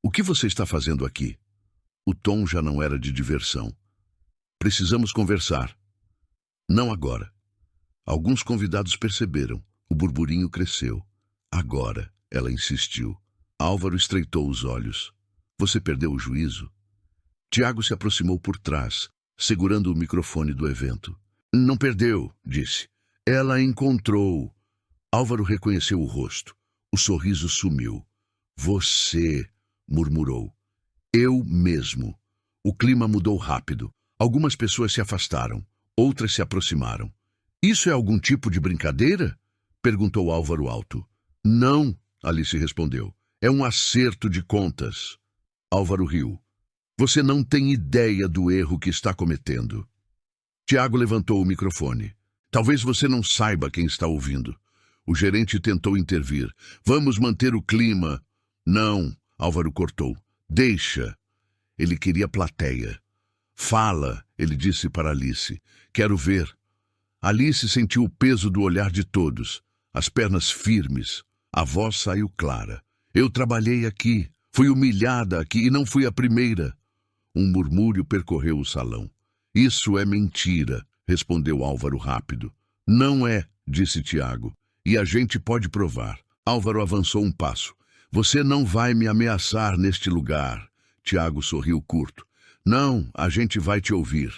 O que você está fazendo aqui? O tom já não era de diversão. Precisamos conversar. Não agora. Alguns convidados perceberam. O burburinho cresceu. Agora, ela insistiu. Álvaro estreitou os olhos. Você perdeu o juízo? Tiago se aproximou por trás, segurando o microfone do evento. Não perdeu, disse. Ela encontrou. Álvaro reconheceu o rosto. O sorriso sumiu. Você, murmurou. Eu mesmo. O clima mudou rápido. Algumas pessoas se afastaram. Outras se aproximaram. Isso é algum tipo de brincadeira? Perguntou Álvaro alto. Não, Alice respondeu. É um acerto de contas. Álvaro riu. Você não tem ideia do erro que está cometendo. Tiago levantou o microfone. Talvez você não saiba quem está ouvindo. O gerente tentou intervir. Vamos manter o clima. Não, Álvaro cortou. Deixa. Ele queria plateia. Fala, ele disse para Alice. Quero ver. Alice sentiu o peso do olhar de todos, as pernas firmes. A voz saiu clara. Eu trabalhei aqui, fui humilhada aqui e não fui a primeira. Um murmúrio percorreu o salão. Isso é mentira, respondeu Álvaro rápido. Não é, disse Tiago, e a gente pode provar. Álvaro avançou um passo. Você não vai me ameaçar neste lugar. Tiago sorriu curto. Não, a gente vai te ouvir.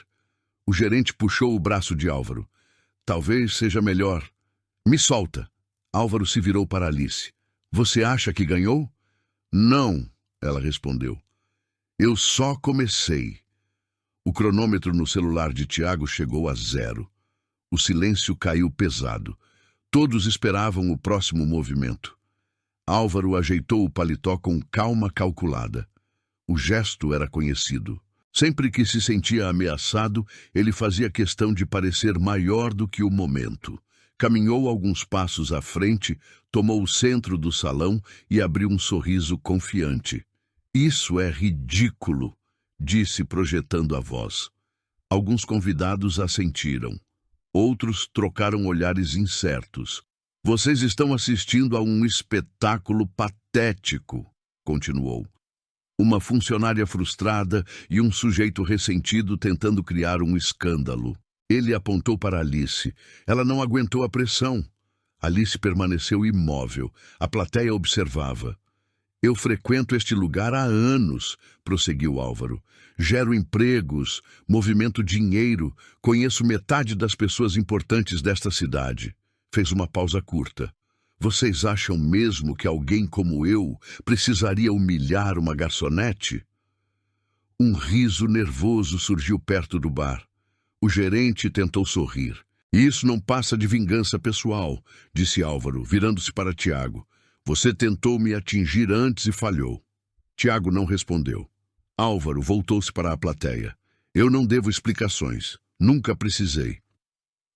O gerente puxou o braço de Álvaro. Talvez seja melhor. Me solta. Álvaro se virou para Alice. Você acha que ganhou? Não, ela respondeu. Eu só comecei. O cronômetro no celular de Tiago chegou a 0. O silêncio caiu pesado. Todos esperavam o próximo movimento. Álvaro ajeitou o paletó com calma calculada. O gesto era conhecido. Sempre que se sentia ameaçado, ele fazia questão de parecer maior do que o momento. Caminhou alguns passos à frente, tomou o centro do salão e abriu um sorriso confiante. Isso é ridículo, disse projetando a voz. Alguns convidados assentiram. Outros trocaram olhares incertos. Vocês estão assistindo a um espetáculo patético, continuou. Uma funcionária frustrada e um sujeito ressentido tentando criar um escândalo. Ele apontou para Alice. Ela não aguentou a pressão. Alice permaneceu imóvel. A plateia observava. Eu frequento este lugar há anos, prosseguiu Álvaro. Gero empregos, movimento dinheiro, conheço metade das pessoas importantes desta cidade. Fez uma pausa curta. Vocês acham mesmo que alguém como eu precisaria humilhar uma garçonete? Um riso nervoso surgiu perto do bar. O gerente tentou sorrir. Isso não passa de vingança pessoal, disse Álvaro, virando-se para Tiago. Você tentou me atingir antes e falhou. Tiago não respondeu. Álvaro voltou-se para a plateia. Eu não devo explicações. Nunca precisei.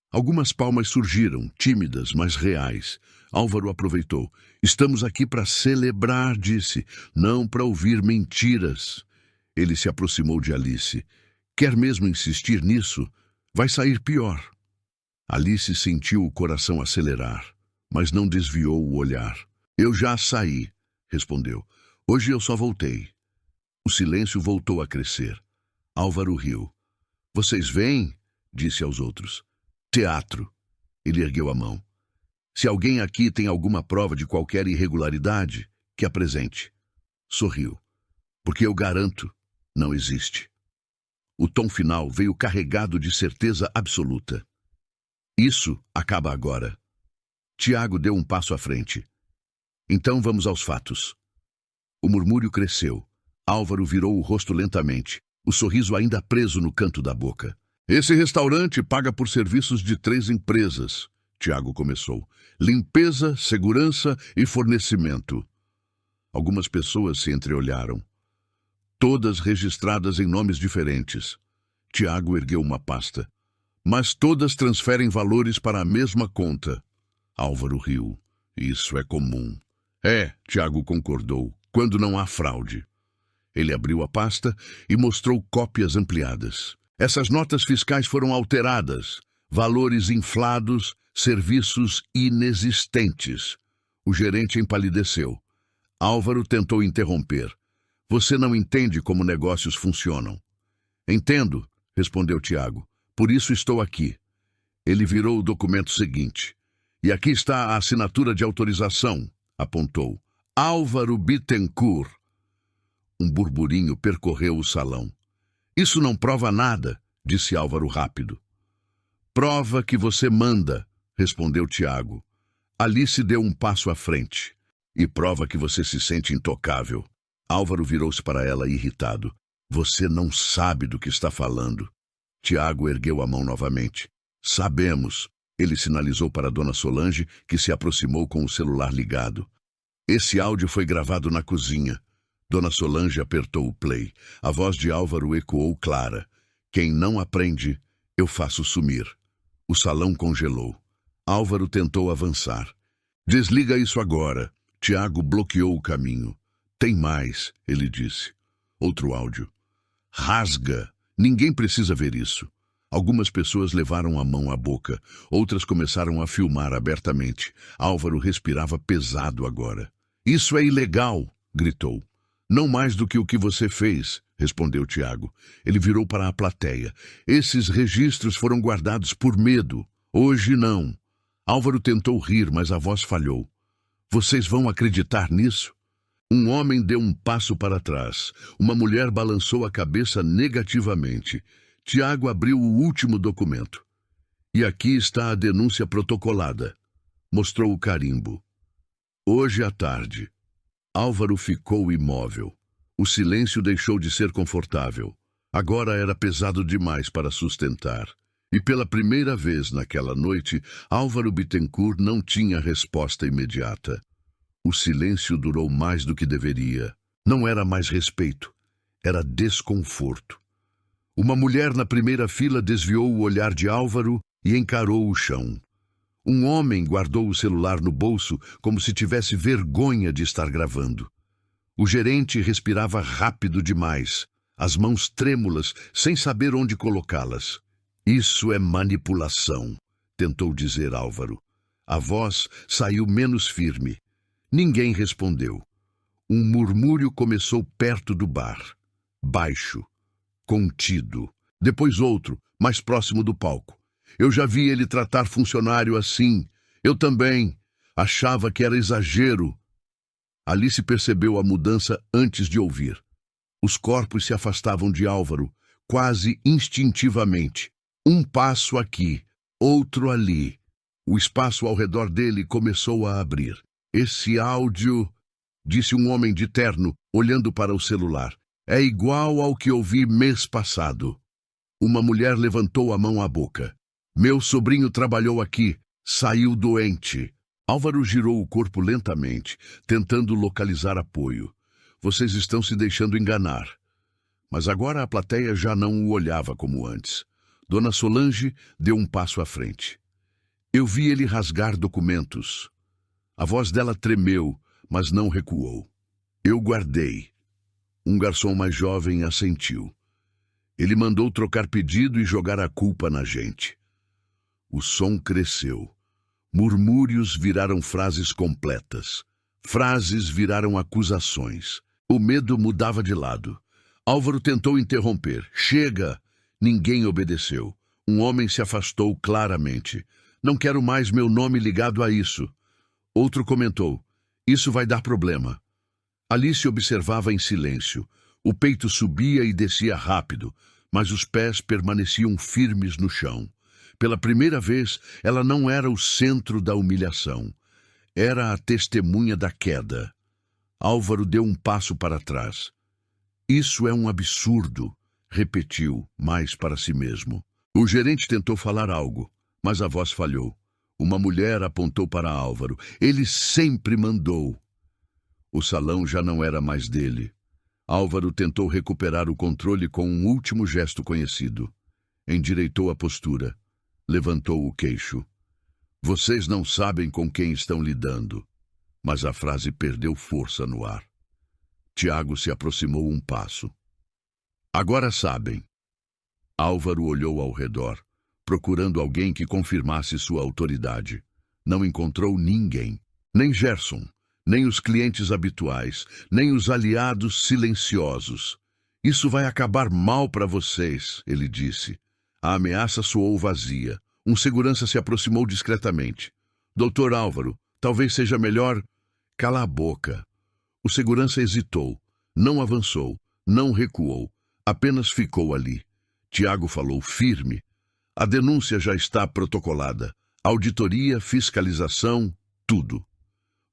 Algumas palmas surgiram, tímidas, mas reais. Álvaro aproveitou. Estamos aqui para celebrar, disse, não para ouvir mentiras. Ele se aproximou de Alice. Quer mesmo insistir nisso? Vai sair pior. Alice sentiu o coração acelerar, mas não desviou o olhar. Eu já saí, respondeu. Hoje eu só voltei. O silêncio voltou a crescer. Álvaro riu. Vocês vêm? Disse aos outros. Teatro. Ele ergueu a mão. Se alguém aqui tem alguma prova de qualquer irregularidade, que apresente. Sorriu. Porque eu garanto, não existe. O tom final veio carregado de certeza absoluta. Isso acaba agora. Tiago deu um passo à frente. Então vamos aos fatos. O murmúrio cresceu. Álvaro virou o rosto lentamente, o sorriso ainda preso no canto da boca. Esse restaurante paga por serviços de 3 empresas, Tiago começou. Limpeza, segurança e fornecimento. Algumas pessoas se entreolharam. Todas registradas em nomes diferentes. Tiago ergueu uma pasta. Mas todas transferem valores para a mesma conta. Álvaro riu. Isso é comum. Tiago concordou, quando não há fraude. Ele abriu a pasta e mostrou cópias ampliadas. Essas notas fiscais foram alteradas. Valores inflados, serviços inexistentes. O gerente empalideceu. Álvaro tentou interromper. Você não entende como negócios funcionam. Entendo, respondeu Tiago. Por isso estou aqui. Ele virou o documento seguinte. E aqui está a assinatura de autorização, apontou. Álvaro Bittencourt. Um burburinho percorreu o salão. Isso não prova nada, disse Álvaro rápido. Prova que você manda, respondeu Tiago. Alice deu um passo à frente. E prova que você se sente intocável. Álvaro virou-se para ela irritado. Você não sabe do que está falando. Tiago ergueu a mão novamente. Sabemos. Ele sinalizou para Dona Solange, que se aproximou com o celular ligado. Esse áudio foi gravado na cozinha. Dona Solange apertou o play. A voz de Álvaro ecoou clara. Quem não aprende, Eu faço sumir. O salão congelou. Álvaro tentou avançar. Desliga isso agora. Tiago bloqueou o caminho. Tem mais, ele disse. Outro áudio. Rasga. Ninguém precisa ver isso. Algumas pessoas levaram a mão à boca. Outras começaram a filmar abertamente. Álvaro respirava pesado agora. Isso é ilegal, gritou. Não mais do que o que você fez, respondeu Tiago. Ele virou para a plateia. Esses registros foram guardados por medo. Hoje não. Álvaro tentou rir, mas a voz falhou. Vocês vão acreditar nisso? Um homem deu um passo para trás. Uma mulher balançou a cabeça negativamente. Tiago abriu o último documento. E aqui está a denúncia protocolada. Mostrou o carimbo. Hoje à tarde. Álvaro ficou imóvel. O silêncio deixou de ser confortável. Agora era pesado demais para sustentar. E pela primeira vez naquela noite, Álvaro Bittencourt não tinha resposta imediata. O silêncio durou mais do que deveria. Não era mais respeito, era desconforto. Uma mulher na primeira fila desviou o olhar de Álvaro e encarou o chão. Um homem guardou o celular no bolso como se tivesse vergonha de estar gravando. O gerente respirava rápido demais, as mãos trêmulas, sem saber onde colocá-las. Isso é manipulação, tentou dizer Álvaro. A voz saiu menos firme. Ninguém respondeu. Um murmúrio começou perto do bar. Baixo, contido. Depois outro, mais próximo do palco. Eu já vi ele tratar funcionário assim. Eu também. Achava que era exagero. Alice percebeu a mudança antes de ouvir. Os corpos se afastavam de Álvaro, quase instintivamente. Um passo aqui, outro ali. O espaço ao redor dele começou a abrir. Esse áudio, disse um homem de terno, olhando para o celular, é igual ao que ouvi mês passado. Uma mulher levantou a mão à boca. Meu sobrinho trabalhou aqui, saiu doente. Álvaro girou o corpo lentamente, tentando localizar apoio. Vocês estão se deixando enganar. Mas agora a plateia já não o olhava como antes. Dona Solange deu um passo à frente. Eu vi ele rasgar documentos. A voz dela tremeu, mas não recuou. Eu guardei. Um garçom mais jovem assentiu. Ele mandou trocar pedido e jogar a culpa na gente. O som cresceu. Murmúrios viraram frases completas. Frases viraram acusações. O medo mudava de lado. Álvaro tentou interromper. Chega! Ninguém obedeceu. Um homem se afastou claramente. Não quero mais meu nome ligado a isso. Outro comentou. Isso vai dar problema. Alice observava em silêncio. O peito subia e descia rápido, mas os pés permaneciam firmes no chão. Pela primeira vez, ela não era o centro da humilhação. Era a testemunha da queda. Álvaro deu um passo para trás. Isso é um absurdo, repetiu, mais para si mesmo. O gerente tentou falar algo, mas a voz falhou. Uma mulher apontou para Álvaro. Ele sempre mandou. O salão já não era mais dele. Álvaro tentou recuperar o controle com um último gesto conhecido. Endireitou a postura. Levantou o queixo. Vocês não sabem com quem estão lidando. Mas a frase perdeu força no ar. Tiago se aproximou um passo. Agora sabem. Álvaro olhou ao redor, procurando alguém que confirmasse sua autoridade. Não encontrou ninguém. Nem Gerson, nem os clientes habituais, nem os aliados silenciosos. Isso vai acabar mal para vocês, ele disse. A ameaça soou vazia. Um segurança se aproximou discretamente. Doutor Álvaro, talvez seja melhor... Cala a boca. O segurança hesitou. Não avançou. Não recuou. Apenas ficou ali. Tiago falou firme. A denúncia já está protocolada. Auditoria, fiscalização, tudo.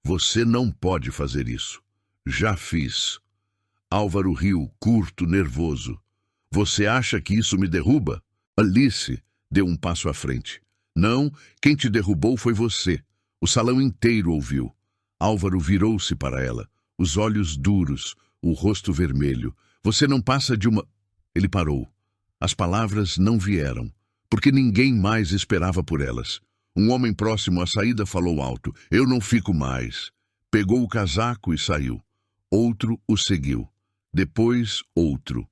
Você não pode fazer isso. Já fiz. Álvaro riu, curto, nervoso. Você acha que isso me derruba? Alice deu um passo à frente. Não, quem te derrubou foi você. O salão inteiro ouviu. Álvaro virou-se para ela, os olhos duros, o rosto vermelho. Você não passa de uma... Ele parou. As palavras não vieram. porque ninguém mais esperava por elas. Um homem próximo à saída falou alto: "Eu não fico mais." Pegou o casaco e saiu. Outro o seguiu. Depois, outro.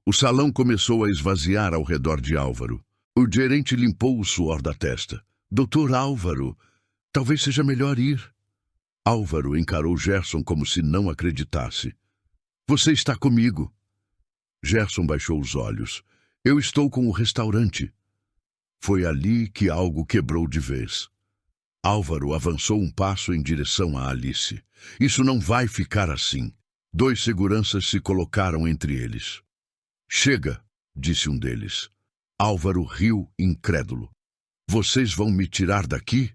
O salão começou a esvaziar ao redor de Álvaro. O gerente limpou o suor da testa. "Doutor Álvaro, talvez seja melhor ir." Álvaro encarou Gerson como se não acreditasse. "Você está comigo." Gerson baixou os olhos. "Eu estou com o restaurante." Foi ali que algo quebrou de vez. Álvaro avançou um passo em direção a Alice. "Isso não vai ficar assim." 2 seguranças se colocaram entre eles. "Chega", disse um deles. Álvaro riu, incrédulo. "Vocês vão me tirar daqui?"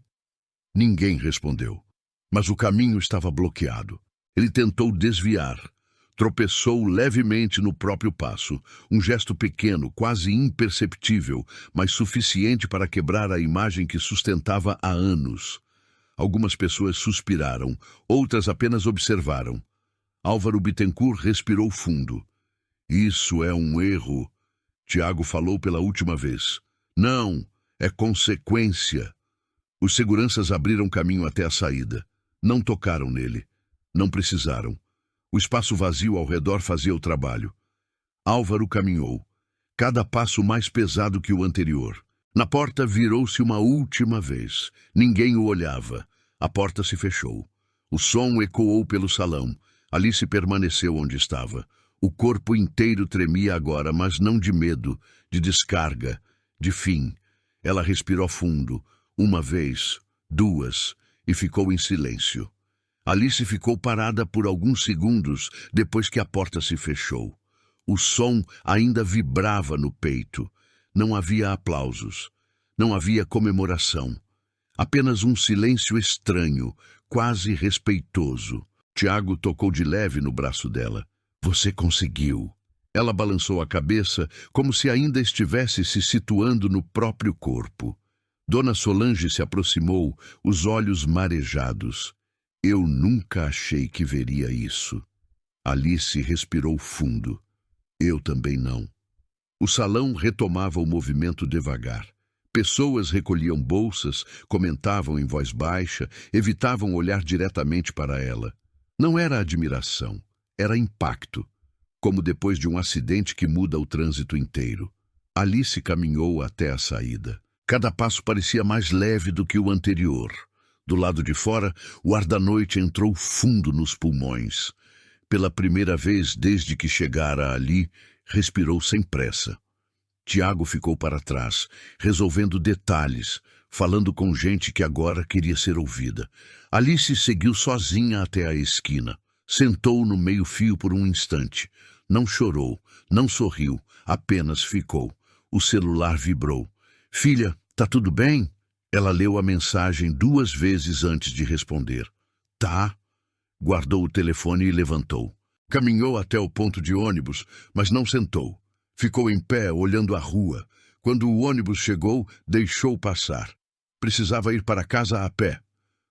Ninguém respondeu. Mas o caminho estava bloqueado. Ele tentou desviar. Tropeçou levemente no próprio passo, um gesto pequeno, quase imperceptível, mas suficiente para quebrar a imagem que sustentava há anos. Algumas pessoas suspiraram, outras apenas observaram. Álvaro Bittencourt respirou fundo. "Isso é um erro", Tiago falou pela última vez. "Não, é consequência." Os seguranças abriram caminho até a saída. Não tocaram nele. Não precisaram. O espaço vazio ao redor fazia o trabalho. Álvaro caminhou, cada passo mais pesado que o anterior. Na porta virou-se uma última vez. Ninguém o olhava. A porta se fechou. O som ecoou pelo salão. Alice permaneceu onde estava. O corpo inteiro tremia agora, mas não de medo, de descarga, de fim. Ela respirou fundo, uma vez, 2, e ficou em silêncio. Alice ficou parada por alguns segundos depois que a porta se fechou. O som ainda vibrava no peito. Não havia aplausos. Não havia comemoração. Apenas um silêncio estranho, quase respeitoso. Tiago tocou de leve no braço dela. "Você conseguiu." Ela balançou a cabeça como se ainda estivesse se situando no próprio corpo. Dona Solange se aproximou, os olhos marejados. "Eu nunca achei que veria isso." Alice respirou fundo. "Eu também não." O salão retomava o movimento devagar. Pessoas recolhiam bolsas, comentavam em voz baixa, evitavam olhar diretamente para ela. Não era admiração, era impacto, como depois de um acidente que muda o trânsito inteiro. Alice caminhou até a saída. Cada passo parecia mais leve do que o anterior. Do lado de fora, o ar da noite entrou fundo nos pulmões. Pela primeira vez desde que chegara ali, respirou sem pressa. Tiago ficou para trás, resolvendo detalhes, falando com gente que agora queria ser ouvida. Alice seguiu sozinha até a esquina. Sentou no meio-fio por um instante. Não chorou, não sorriu, apenas ficou. O celular vibrou. "Filha, tá tudo bem?" Ela leu a mensagem 2 vezes antes de responder. "Tá." Guardou o telefone e levantou. Caminhou até o ponto de ônibus, mas não sentou. Ficou em pé, olhando a rua. Quando o ônibus chegou, deixou passar. Precisava ir para casa a pé.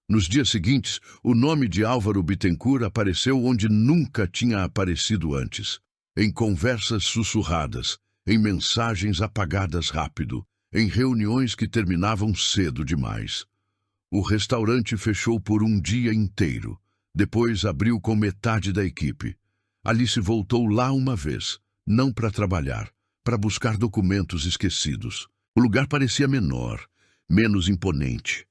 Nos dias seguintes, o nome de Álvaro Bittencourt apareceu onde nunca tinha aparecido antes. Em conversas sussurradas, em mensagens apagadas rápido, em reuniões que terminavam cedo demais. O restaurante fechou por um dia inteiro. Depois abriu com metade da equipe. Alice voltou lá uma vez, não para trabalhar, para buscar documentos esquecidos. O lugar parecia menor, menos imponente.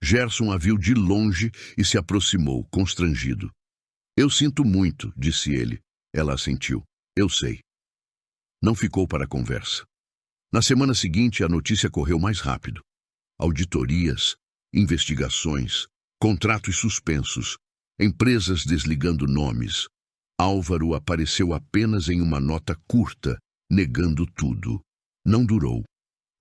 Gerson a viu de longe e se aproximou, constrangido. "Eu sinto muito", disse ele. Ela assentiu. "Eu sei." Não ficou para a conversa. Na semana seguinte, a notícia correu mais rápido. Auditorias, investigações, contratos suspensos, empresas desligando nomes. Álvaro apareceu apenas em uma nota curta, negando tudo. Não durou.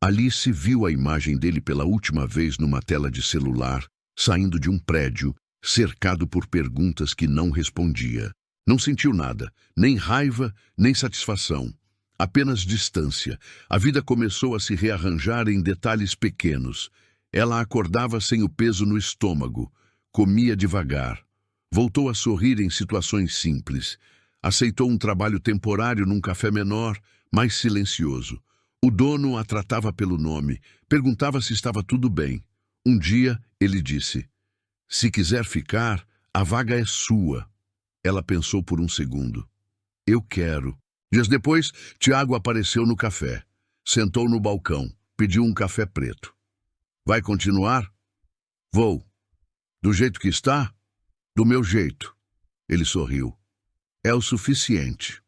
Alice viu a imagem dele pela última vez numa tela de celular, saindo de um prédio, cercado por perguntas que não respondia. Não sentiu nada, nem raiva, nem satisfação. Apenas distância. A vida começou a se rearranjar em detalhes pequenos. Ela acordava sem o peso no estômago, comia devagar. Voltou a sorrir em situações simples. Aceitou um trabalho temporário num café menor, mais silencioso. O dono a tratava pelo nome, perguntava se estava tudo bem. Um dia, ele disse: "Se quiser ficar, a vaga é sua." Ela pensou por um segundo. "Eu quero." Dias depois, Tiago apareceu no café. Sentou no balcão, pediu um café preto. "Vai continuar?" "Vou." "Do jeito que está?" "Do meu jeito." Ele sorriu. "É o suficiente."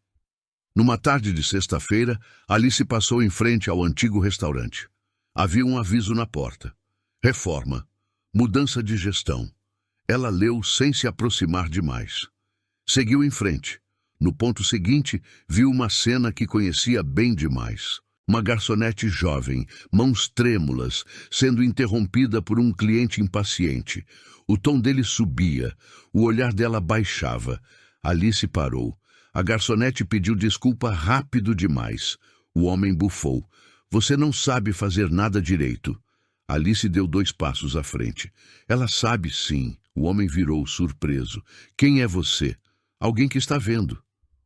Numa tarde de sexta-feira, Alice passou em frente ao antigo restaurante. Havia um aviso na porta: reforma, mudança de gestão. Ela leu sem se aproximar demais. Seguiu em frente. No ponto seguinte, viu uma cena que conhecia bem demais. Uma garçonete jovem, mãos trêmulas, sendo interrompida por um cliente impaciente. O tom dele subia, o olhar dela baixava. Alice parou. A garçonete pediu desculpa rápido demais. O homem bufou. "Você não sabe fazer nada direito." Alice deu 2 passos à frente. "Ela sabe sim." O homem virou, surpreso. "Quem é você?" "Alguém que está vendo."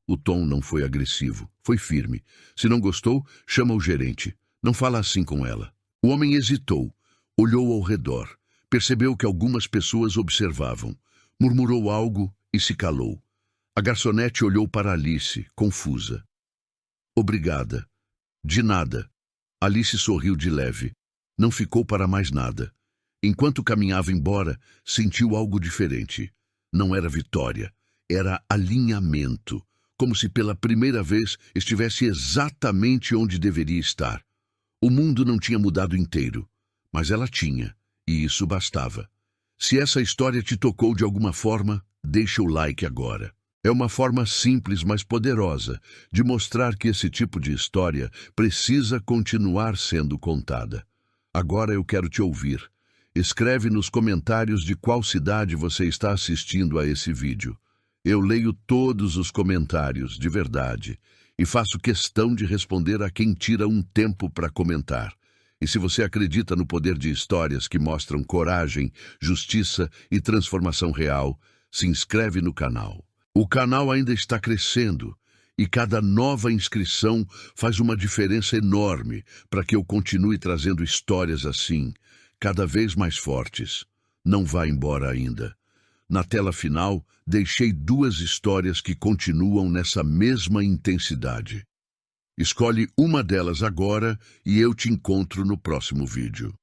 O tom não foi agressivo, foi firme. "Se não gostou, chama o gerente. Não fala assim com ela." O homem hesitou, olhou ao redor. Percebeu que algumas pessoas observavam. Murmurou algo e se calou. A garçonete olhou para Alice, confusa. "Obrigada." "De nada." Alice sorriu de leve. Não ficou para mais nada. Enquanto caminhava embora, sentiu algo diferente. Não era vitória, era alinhamento. Como se pela primeira vez estivesse exatamente onde deveria estar. O mundo não tinha mudado inteiro, mas ela tinha, e isso bastava. Se essa história te tocou de alguma forma, deixa o like agora. É uma forma simples, mas poderosa, de mostrar que esse tipo de história precisa continuar sendo contada. Agora eu quero te ouvir. Escreve nos comentários de qual cidade você está assistindo a esse vídeo. Eu leio todos os comentários, de verdade, e faço questão de responder a quem tira um tempo para comentar. E se você acredita no poder de histórias que mostram coragem, justiça e transformação real, se inscreve no canal. O canal ainda está crescendo e cada nova inscrição faz uma diferença enorme para que eu continue trazendo histórias assim, cada vez mais fortes. Não vá embora ainda. Na tela final, deixei 2 histórias que continuam nessa mesma intensidade. Escolhe uma delas agora e eu te encontro no próximo vídeo.